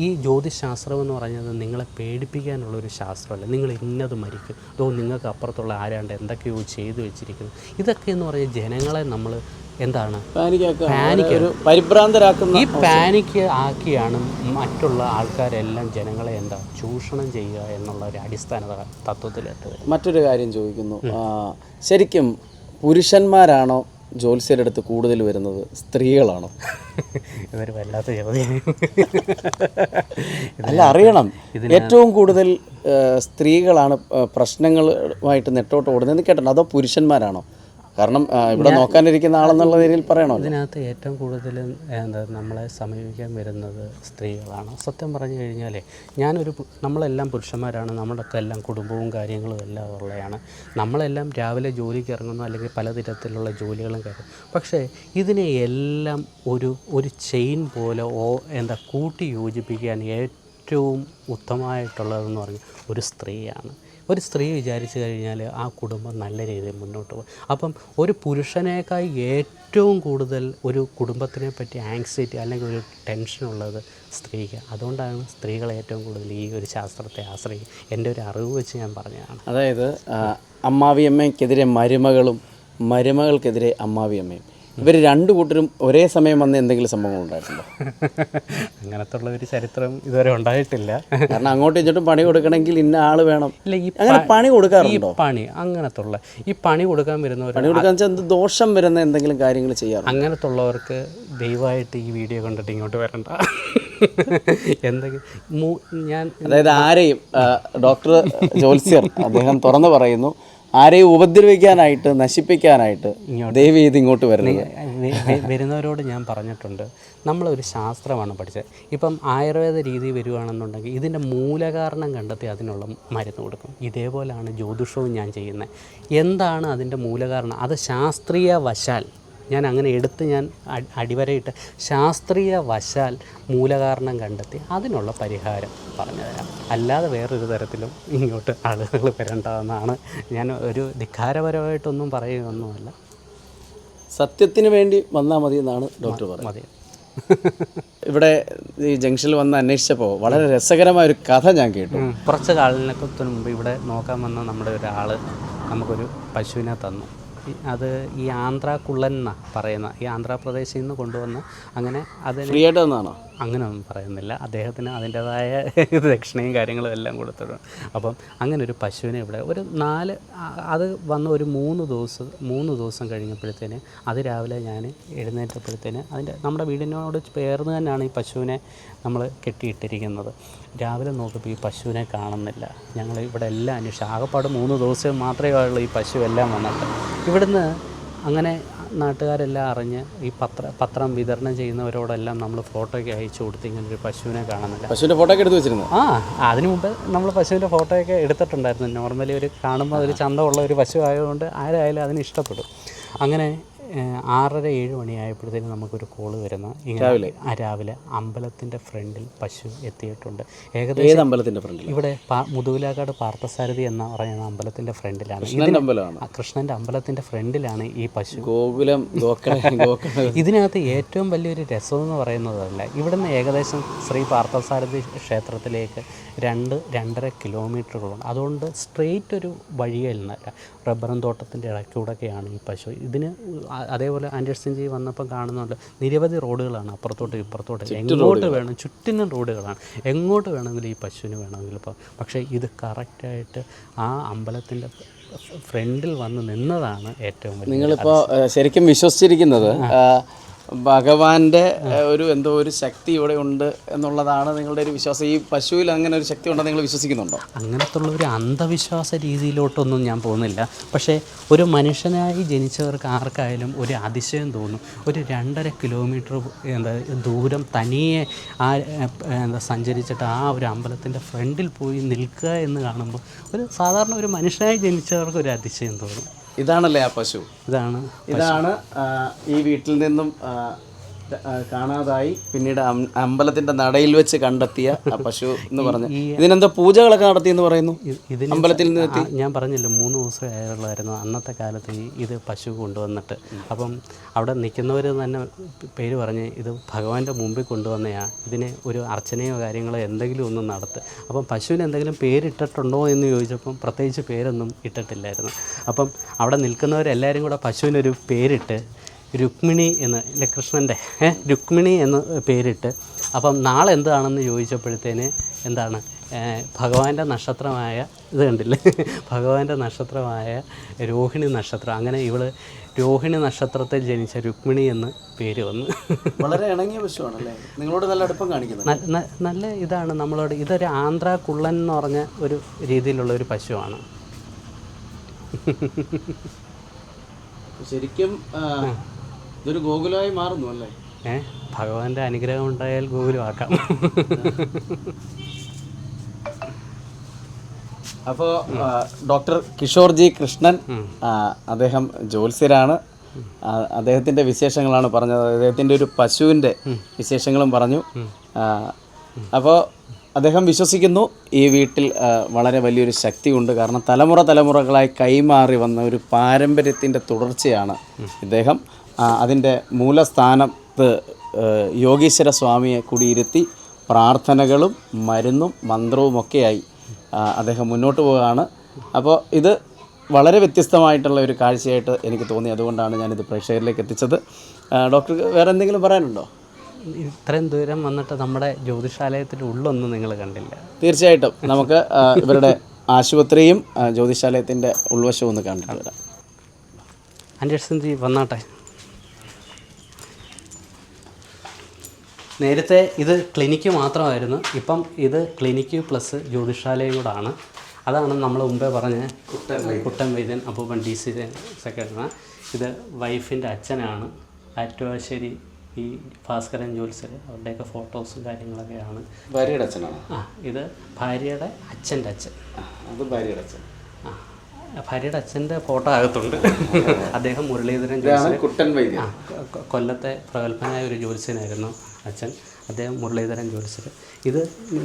ഈ ജ്യോതിശാസ്ത്രം എന്ന് പറഞ്ഞത് നിങ്ങളെ പേടിപ്പിക്കാനുള്ളൊരു ശാസ്ത്രമല്ല. നിങ്ങൾ ഇന്നത് മരിക്കും, നിങ്ങൾക്ക് അപ്പുറത്തുള്ള ആരാണ്ട് എന്തൊക്കെയോ ചെയ്തു വെച്ചിരിക്കുന്നു, ഇതൊക്കെ എന്ന് പറഞ്ഞാൽ ജനങ്ങളെ നമ്മൾ എന്താണ് പരിഭ്രാന്തരാക്കുന്ന, ഈ പാനിക്ക് ആക്കിയാണ് മറ്റുള്ള ആൾക്കാരെല്ലാം ജനങ്ങളെ ചൂഷണം ചെയ്യുക എന്നുള്ള ഒരു അടിസ്ഥാന തത്വത്തിലെത്ത്. മറ്റൊരു കാര്യം ചോദിക്കുന്നു, ശരിക്കും പുരുഷന്മാരാണോ ജ്യോത്സ്യരുടെ അടുത്ത് കൂടുതൽ വരുന്നത്, സ്ത്രീകളാണോ? ഇതൊരു വല്ലാത്ത ചോദ്യം. അല്ല, അറിയണം. ഏറ്റവും കൂടുതൽ സ്ത്രീകളാണ് പ്രശ്നങ്ങളുമായിട്ട് നെട്ടോട്ട് ഓടുന്നതെന്ന് കേട്ടോ, അതോ പുരുഷന്മാരാണോ? കാരണം ഇവിടെ നോക്കാനിരിക്കുന്ന ആളെന്നുള്ള രീതിയിൽ പറയണോ? ഇതിനകത്ത് ഏറ്റവും കൂടുതൽ നമ്മളെ സമീപിക്കാൻ വരുന്നത് സ്ത്രീകളാണ്. സത്യം പറഞ്ഞു കഴിഞ്ഞാൽ നമ്മളെല്ലാം പുരുഷന്മാരാണ്, നമ്മുടെയൊക്കെ എല്ലാം കുടുംബവും കാര്യങ്ങളും എല്ലാം ഉള്ളതാണ്. നമ്മളെല്ലാം രാവിലെ ജോലിക്ക് ഇറങ്ങുന്നു, അല്ലെങ്കിൽ പലതരത്തിലുള്ള ജോലികളും കാര്യം. പക്ഷേ ഇതിനെ എല്ലാം ഒരു ചെയിൻ പോലെ കൂട്ടി യോജിപ്പിക്കാൻ ഏറ്റവും ഉത്തമമായിട്ടുള്ളതെന്ന് പറഞ്ഞാൽ ഒരു സ്ത്രീയാണ്. ഒരു സ്ത്രീ വിചാരിച്ചു കഴിഞ്ഞാൽ ആ കുടുംബം നല്ല രീതിയിൽ മുന്നോട്ട് പോകും. അപ്പം ഒരു പുരുഷനേക്കാൾ ഏറ്റവും കൂടുതൽ ഒരു കുടുംബത്തിനെ പറ്റി ആങ്സൈറ്റി അല്ലെങ്കിൽ ഒരു ടെൻഷനുള്ളത് സ്ത്രീക്ക്. അതുകൊണ്ടാണ് സ്ത്രീകൾ ഏറ്റവും കൂടുതൽ ഈ ഒരു ശാസ്ത്രത്തെ ആശ്രയിക്കും. എൻ്റെ ഒരു അറിവ് വെച്ച് ഞാൻ പറഞ്ഞതാണ്. അതായത് അമ്മാവിയമ്മയ്ക്കെതിരെ മരുമകളും മരുമകൾക്കെതിരെ അമ്മാവിയമ്മയും, ഇവർ രണ്ടു കൂട്ടരും ഒരേ സമയം വന്ന് എന്തെങ്കിലും സംഭവങ്ങൾ ഉണ്ടായിട്ടുണ്ടോ? അങ്ങനത്തെ ഉള്ള ഒരു ചരിത്രം ഇതുവരെ ഉണ്ടായിട്ടില്ല. കാരണം അങ്ങോട്ടും ഇങ്ങോട്ടും പണി കൊടുക്കണമെങ്കിൽ ഇന്ന ആള് വേണം. ഇല്ല, ഈ പണി കൊടുക്കാറുണ്ടോ? അങ്ങനത്തുള്ള ഈ പണി കൊടുക്കാൻ വരുന്നവർ, പണി കൊടുക്കാൻ വെച്ചാൽ എന്ത് ദോഷം വരുന്ന എന്തെങ്കിലും കാര്യങ്ങൾ ചെയ്യാറ്? അങ്ങനത്തെ ഉള്ളവർക്ക് ദയവായിട്ട് ഈ വീഡിയോ കണ്ടിട്ട് ഇങ്ങോട്ട് വരണ്ട. അതായത് ആരെയും ഡോക്ടർ ജ്യോത്സ്യർ അദ്ദേഹം തുറന്നു പറയുന്നു, ആരെയും ഉപദ്രവിക്കാനായിട്ട് നശിപ്പിക്കാനായിട്ട് ദയവ് ചെയ്ത് ഇങ്ങോട്ട് വരുന്നവരോട് ഞാൻ പറഞ്ഞിട്ടുണ്ട്, നമ്മളൊരു ശാസ്ത്രമാണ് പഠിച്ചത്. ഇപ്പം ആയുർവേദ രീതി വരുവാണെന്നുണ്ടെങ്കിൽ ഇതിൻ്റെ മൂലകാരണം കണ്ടെത്തി അതിനുള്ള മരുന്ന് കൊടുക്കും. ഇതേപോലെയാണ് ജ്യോതിഷവും ഞാൻ ചെയ്യുന്നത്. എന്താണ് അതിൻ്റെ മൂലകാരണം? അത് ശാസ്ത്രീയ വശാൽ ഞാൻ അങ്ങനെ ഞാൻ അടിവരയിട്ട് ശാസ്ത്രീയ വശാൽ മൂലകാരണം കണ്ടെത്തി അതിനുള്ള പരിഹാരം പറഞ്ഞു തരാം. അല്ലാതെ വേറൊരു തരത്തിലും ഇങ്ങോട്ട് ആളുകൾ വരേണ്ടതെന്നാണ്. ഞാൻ ഒരു ധിക്കാരപരമായിട്ടൊന്നും പറയുകയൊന്നുമല്ല. സത്യത്തിന് വേണ്ടി വന്നാൽ മതി എന്നാണ് ഡോക്ടർ പറയുന്നത്. മതി. ഇവിടെ ഈ ജംഗ്ഷനിൽ വന്ന് അന്വേഷിച്ചപ്പോൾ വളരെ രസകരമായ ഒരു കഥ ഞാൻ കേട്ടു. കുറച്ച് കാലങ്ങൾക്ക് മുമ്പ് ഇവിടെ നോക്കാൻ വന്ന നമ്മുടെ ഒരാൾ നമുക്കൊരു പശുവിനെ തന്നു. അത് ഈ ആന്ധ്രാക്കുള്ളൻ എന്നാണ് പറയുന്ന, ഈ ആന്ധ്രാപ്രദേശിൽ നിന്ന് കൊണ്ടുവന്ന് അങ്ങനെ അതിന് ഫ്രീ ആയിട്ട് തന്നാണോ? അങ്ങനെ ഒന്നും പറയുന്നില്ല. അദ്ദേഹത്തിന് അതിൻ്റേതായ ദക്ഷിണയും കാര്യങ്ങളും എല്ലാം കൊടുത്തിട്ടുണ്ട്. അപ്പം അങ്ങനെ ഒരു പശുവിനെ ഇവിടെ ഒരു 4 അത് വന്ന് ഒരു 3 ദിവസം കഴിഞ്ഞപ്പോഴത്തേന് അത് രാവിലെ ഞാൻ എഴുന്നേറ്റപ്പോഴത്തേന് നമ്മുടെ വീടിനോട് ചേർന്ന് തന്നെയാണ് ഈ പശുവിനെ നമ്മൾ കെട്ടിയിട്ടിരിക്കുന്നത്. രാവിലെ നോക്കുമ്പോൾ ഈ പശുവിനെ കാണുന്നില്ല. ഞങ്ങൾ ഇവിടെ എല്ലാം അന്വേഷിച്ചു. ആകെപ്പാട് 3 ദിവസം മാത്രമേ ഉള്ളൂ ഈ പശു എല്ലാം വന്നിട്ട്. ഇവിടുന്ന് അങ്ങനെ നാട്ടുകാരെല്ലാം അറിഞ്ഞ് ഈ പത്രം വിതരണം ചെയ്യുന്നവരോടെല്ലാം നമ്മൾ ഫോട്ടോയ്ക്ക് അയച്ചു കൊടുത്ത് ഇങ്ങനൊരു പശുവിനെ കാണുന്നില്ല. പശുവിൻ്റെ ഫോട്ടോ ഒക്കെ എടുത്ത് വെച്ചിരുന്നു. അതിനു മുമ്പ് നമ്മൾ പശുവിൻ്റെ ഫോട്ടോയൊക്കെ എടുത്തിട്ടുണ്ടായിരുന്നു. നോർമലി ഒരു കാണുമ്പോൾ ഒരു ചന്തമുള്ള ഒരു പശു ആയതുകൊണ്ട് ആരായാലും അതിന് ഇഷ്ടപ്പെടും. അങ്ങനെ 6:30-7 മണിയായപ്പോഴത്തേക്കും നമുക്കൊരു കോള് വരുന്ന രാവിലെ അമ്പലത്തിൻ്റെ ഫ്രണ്ടിൽ പശു എത്തിയിട്ടുണ്ട്. ഏകദേശം അമ്പലത്തിൻ്റെ ഫ്രണ്ടിൽ ഇവിടെ മുതുവിലാക്കാട് പാർത്ഥസാരഥി എന്ന് പറയുന്ന അമ്പലത്തിൻ്റെ ഫ്രണ്ടിലാണ്, കൃഷ്ണൻ്റെ അമ്പലത്തിൻ്റെ ഫ്രണ്ടിലാണ് ഈ പശു. ഗോകുലം ഇതിനകത്ത് ഏറ്റവും വലിയൊരു രസമെന്ന് പറയുന്നതല്ല, ഇവിടുന്ന് ഏകദേശം ശ്രീ പാർത്ഥസാരഥി ക്ഷേത്രത്തിലേക്ക് 2-2.5 കിലോമീറ്ററുകളുണ്ട്. അതുകൊണ്ട് സ്ട്രെയിറ്റ് ഒരു വഴിയല്ല, റബ്ബറും തോട്ടത്തിൻ്റെ ഇടയ്ക്കൂടെയൊക്കെയാണ് ഈ പശു. ഇതിന് അതേപോലെ ആൻഡേഴ്സൺ വന്നപ്പം കാണുന്നുണ്ട് നിരവധി റോഡുകളാണ്, അപ്പുറത്തോട്ട് ഇപ്പുറത്തോട്ട്, എങ്ങോട്ട് വേണം ചുറ്റിനും റോഡുകളാണ്, എങ്ങോട്ട് വേണമെങ്കിലും ഈ പശുവിന് വേണമെങ്കിൽ ഇപ്പോൾ. പക്ഷേ ഇത് കറക്റ്റായിട്ട് ആ അമ്പലത്തിൻ്റെ ഫ്രണ്ടിൽ വന്ന് നിന്നതാണ് ഏറ്റവും വലിയ. നിങ്ങളിപ്പോൾ ശരിക്കും വിശ്വസിച്ചിരിക്കുന്നത് ഭഗവാന്റെ ഒരു ശക്തി ഇവിടെ ഉണ്ട് എന്നുള്ളതാണ് നിങ്ങളുടെ ഒരു വിശ്വാസം. ഈ പശുവിൽ അങ്ങനെ ഒരു ശക്തി ഉണ്ടെന്ന് നിങ്ങൾ വിശ്വസിക്കുന്നുണ്ടോ? അങ്ങനത്തുള്ള ഒരു അന്ധവിശ്വാസ രീതിയിലോട്ടൊന്നും ഞാൻ പോകുന്നില്ല. പക്ഷേ ഒരു മനുഷ്യനായി ജനിച്ചവർക്ക് ആർക്കായാലും ഒരു അതിശയം തോന്നും. ഒരു 2.5 കിലോമീറ്റർ ദൂരം തനിയെ സഞ്ചരിച്ചിട്ട് ആ ഒരു അമ്പലത്തിൻ്റെ ഫ്രണ്ടിൽ പോയി നിൽക്കുക എന്ന് കാണുമ്പോൾ സാധാരണ ഒരു മനുഷ്യനായി ജനിച്ചവർക്ക് ഒരു അതിശയം തോന്നും. ഇതാണല്ലേ ആ പശു? ഇതാണ് ഈ വീട്ടിൽ നിന്നും കാണാതായി പിന്നീട് അമ്പലത്തിന്റെ നടയിൽ വെച്ച് കണ്ടെത്തിയ ആ പശു എന്ന് പറഞ്ഞു. ഇതിനെന്താ പൂജകളൊക്കെ നടത്തിയെന്ന് പറയുന്നു അമ്പലത്തിൽ നിന്ന്. ഞാൻ പറഞ്ഞില്ല 3 ദിവസം ആയുള്ളായിരുന്നു അന്നത്തെ കാലത്ത് ഇത് പശു കൊണ്ടുവന്നിട്ട്. അപ്പം അവിടെ നിൽക്കുന്നവർ തന്നെ പേര് പറഞ്ഞ് ഇത് ഭഗവാന്റെ മുമ്പിൽ കൊണ്ടുവന്നയാ, ഇതിന് ഒരു അർച്ചനയോ കാര്യങ്ങളോ എന്തെങ്കിലും ഒന്നും നടത്ത്. അപ്പം പശുവിന് എന്തെങ്കിലും പേരിട്ടിട്ടുണ്ടോ എന്ന് ചോദിച്ചപ്പം പ്രത്യേകിച്ച് പേരൊന്നും ഇട്ടിട്ടില്ലായിരുന്നു. അപ്പം അവിടെ നിൽക്കുന്നവരെല്ലാവരും കൂടെ പശുവിനൊരു പേരിട്ട് രുക്മിണി എന്ന്, കൃഷ്ണൻ്റെ രുക്മിണി എന്ന് പേരിട്ട്. അപ്പം നാളെ എന്താണെന്ന് ചോദിച്ചപ്പോഴത്തേന് എന്താണ് ഭഗവാന്റെ നക്ഷത്രമായ ഇത് കണ്ടില്ലേ, ഭഗവാന്റെ നക്ഷത്രമായ രോഹിണി നക്ഷത്രം. അങ്ങനെ ഇവള് രോഹിണി നക്ഷത്രത്തിൽ ജനിച്ച രുക്മിണി എന്ന് പേര് വന്നു. വളരെ ഇണങ്ങിയ പശുവാണല്ലേ, നിങ്ങളോട് നല്ല അടുപ്പം കാണിക്കുന്നത്. നല്ല ഇതാണ് നമ്മളോട്. ഇതൊരു ആന്ധ്രാക്കുള്ളൻ എന്ന് പറഞ്ഞ ഒരു രീതിയിലുള്ള ഒരു പശുവാണ്. ശരിക്കും ഇതൊരു ഗോകുലമായി മാറുന്നു അല്ലേ? ഭഗവാന്റെ അനുഗ്രഹം ഉണ്ടായാൽ ഗോകുലമാക്കാം. അപ്പോൾ ഡോക്ടർ കിഷോർ ജി കൃഷ്ണൻ, അദ്ദേഹം ജ്യോത്സ്യരാണ്. അദ്ദേഹത്തിൻ്റെ വിശേഷങ്ങളാണ് പറഞ്ഞത്. അദ്ദേഹത്തിൻ്റെ ഒരു പശുവിൻ്റെ വിശേഷങ്ങളും പറഞ്ഞു. അപ്പോൾ അദ്ദേഹം വിശ്വസിക്കുന്നു ഈ വീട്ടിൽ വളരെ വലിയൊരു ശക്തിയുണ്ട്. കാരണം തലമുറകളായി കൈമാറി വന്ന ഒരു പാരമ്പര്യത്തിൻ്റെ തുടർച്ചയാണ് ഇദ്ദേഹം. അതിൻ്റെ മൂലസ്ഥാനത്ത് യോഗീശ്വര സ്വാമിയെ കുടിയിരുത്തി പ്രാർത്ഥനകളും മരുന്നും മന്ത്രവുമൊക്കെയായി അദ്ദേഹം മുന്നോട്ട് പോവുകയാണ്. അപ്പോൾ ഇത് വളരെ വ്യത്യസ്തമായിട്ടുള്ള ഒരു കാഴ്ചയായിട്ട് എനിക്ക് തോന്നി. അതുകൊണ്ടാണ് ഞാനിത് പ്രേക്ഷകരിലേക്ക് എത്തിച്ചത്. ഡോക്ടർക്ക് വേറെ എന്തെങ്കിലും പറയാനുണ്ടോ? ഇത്രയും ദൂരം വന്നിട്ട് നമ്മുടെ ജ്യോതിഷാലയത്തിൻ്റെ ഉള്ളൊന്നും നിങ്ങൾ കണ്ടില്ല. തീർച്ചയായിട്ടും നമുക്ക് ഇവരുടെ ആശുപത്രിയും ജ്യോതിഷാലയത്തിൻ്റെ ഉൾവശവും ഒന്ന് കണ്ടിട്ട് വരാം. ആൻഡേഴ്സൺ വന്നാട്ടെ. നേരത്തെ ഇത് ക്ലിനിക്ക് മാത്രമായിരുന്നു, ഇപ്പം ഇത് ക്ലിനിക്ക് പ്ലസ് ജ്യോതിഷാലയം കൂടാണ്. അതാണ് നമ്മൾ മുമ്പേ പറഞ്ഞ കുട്ടൻ വൈദ്യൻ അപ്പൂപ്പൻ DC സെക്രട്ടറി. ഇത് വൈഫിൻ്റെ അച്ഛനാണ്, ആറ്റുവാശ്ശേരി ഈ ഭാസ്കരൻ ജ്യോത്സ്യർ, അവരുടെയൊക്കെ ഫോട്ടോസും കാര്യങ്ങളൊക്കെയാണ്. ഭാര്യയുടെ അച്ഛനാണ്. ഇത് ഭാര്യയുടെ അച്ഛൻ്റെ അച്ഛൻ. അത് ഭാര്യയുടെ അച്ഛൻ. ഭാര്യയുടെ അച്ഛൻ്റെ ഫോട്ടോ അകത്തുണ്ട്. അദ്ദേഹം മുരളീധരൻ ജ്യോത്സ്യർ, കൊല്ലത്തെ പ്രഗത്ഭനായ ഒരു ജ്യോത്സ്യനായിരുന്നു അച്ഛൻ. അദ്ദേഹം മുരളീധരൻ ജ്യോത്സ്യർ. ഇത്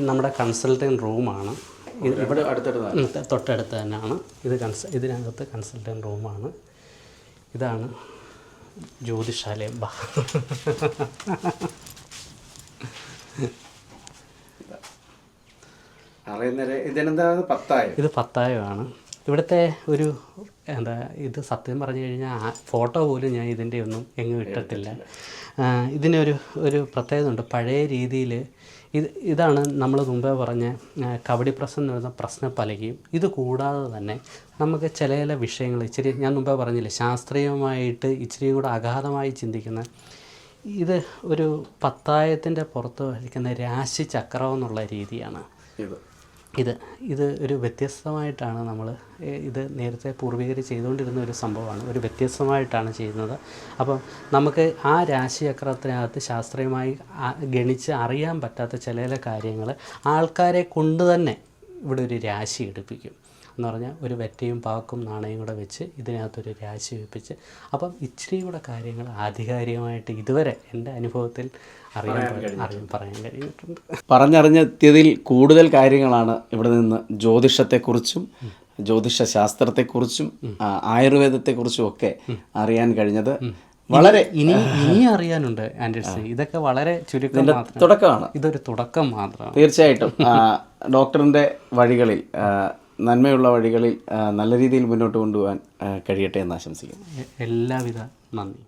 നമ്മുടെ കൺസൾട്ടൻ്റ് റൂമാണ്. ഇവിടെ തൊട്ടടുത്ത് തന്നെയാണ്. ഇതിനകത്ത് കൺസൾട്ടൻ്റ് റൂമാണ്. ഇതാണ് ജ്യോതിഷാലയം ബാ. ഇത് പത്തായമാണ്. ഇവിടുത്തെ ഒരു എന്താ, ഇത് സത്യം പറഞ്ഞു കഴിഞ്ഞാൽ ഫോട്ടോ പോലും ഞാൻ ഇതിൻ്റെ ഒന്നും എങ്ങും ഇട്ടിട്ടില്ല. ഇതിനൊരു പ്രത്യേകത ഉണ്ട്. പഴയ രീതിയിൽ ഇതാണ് നമ്മൾ മുമ്പേ പറഞ്ഞ കബഡി പ്രശ്നം എന്ന് പറയുന്ന പ്രശ്നപ്പലകയും. ഇത് കൂടാതെ തന്നെ നമുക്ക് ചില വിഷയങ്ങൾ ഇച്ചിരി ഞാൻ മുമ്പേ പറഞ്ഞില്ലേ, ശാസ്ത്രീയമായിട്ട് ഇച്ചിരിയും കൂടെ അഗാധമായി ചിന്തിക്കുന്ന, ഇത് ഒരു പത്തായത്തിൻ്റെ പുറത്ത് വഹിക്കുന്ന രാശി ചക്രം എന്നുള്ള രീതിയാണ് ഇത് ഒരു വ്യത്യസ്തമായിട്ടാണ് നമ്മൾ ഇത് നേരത്തെ പൂർവികർ ചെയ്തുകൊണ്ടിരുന്ന ഒരു സംഭവമാണ്. ഒരു വ്യത്യസ്തമായിട്ടാണ് ചെയ്യുന്നത്. അപ്പം നമുക്ക് ആ രാശിചക്രത്തിനകത്ത് ശാസ്ത്രീയമായി ഗണിച്ച് അറിയാൻ പറ്റാത്ത ചില കാര്യങ്ങൾ ആൾക്കാരെ കൊണ്ട് തന്നെ ഇവിടെ ഒരു രാശി എടുപ്പിക്കും. എന്ന് പറഞ്ഞാൽ ഒരു വെറ്റയും പാക്കും നാണയം കൂടെ വെച്ച് ഇതിനകത്തൊരു രാശി വെപ്പിച്ച്, അപ്പം ഇച്ചിരി കൂടെ കാര്യങ്ങൾ ആധികാരികമായിട്ട് ഇതുവരെ എൻ്റെ അനുഭവത്തിൽ പറയാൻ കഴിഞ്ഞിട്ടുണ്ട്. പറഞ്ഞറിഞ്ഞെത്തിയതിൽ കൂടുതൽ കാര്യങ്ങളാണ് ഇവിടെ നിന്ന് ജ്യോതിഷത്തെക്കുറിച്ചും ജ്യോതിഷ ശാസ്ത്രത്തെക്കുറിച്ചും ആയുർവേദത്തെക്കുറിച്ചും ഒക്കെ അറിയാൻ കഴിഞ്ഞത്. വളരെ ഇനി അറിയാനുണ്ട് ആൻഡ്രസ്. ഇതൊക്കെ വളരെ ചുരുക്കം തുടക്കമാണ്. ഇതൊരു തുടക്കം മാത്രമാണ്. തീർച്ചയായിട്ടും ഡോക്ടറിൻ്റെ വഴികളിൽ, നന്മയുള്ള വഴികളിൽ നല്ല രീതിയിൽ മുന്നോട്ട് കൊണ്ടുപോകാൻ കഴിയട്ടെ എന്ന് ആശംസിക്കുന്നു. എല്ലാവിധ നന്ദി.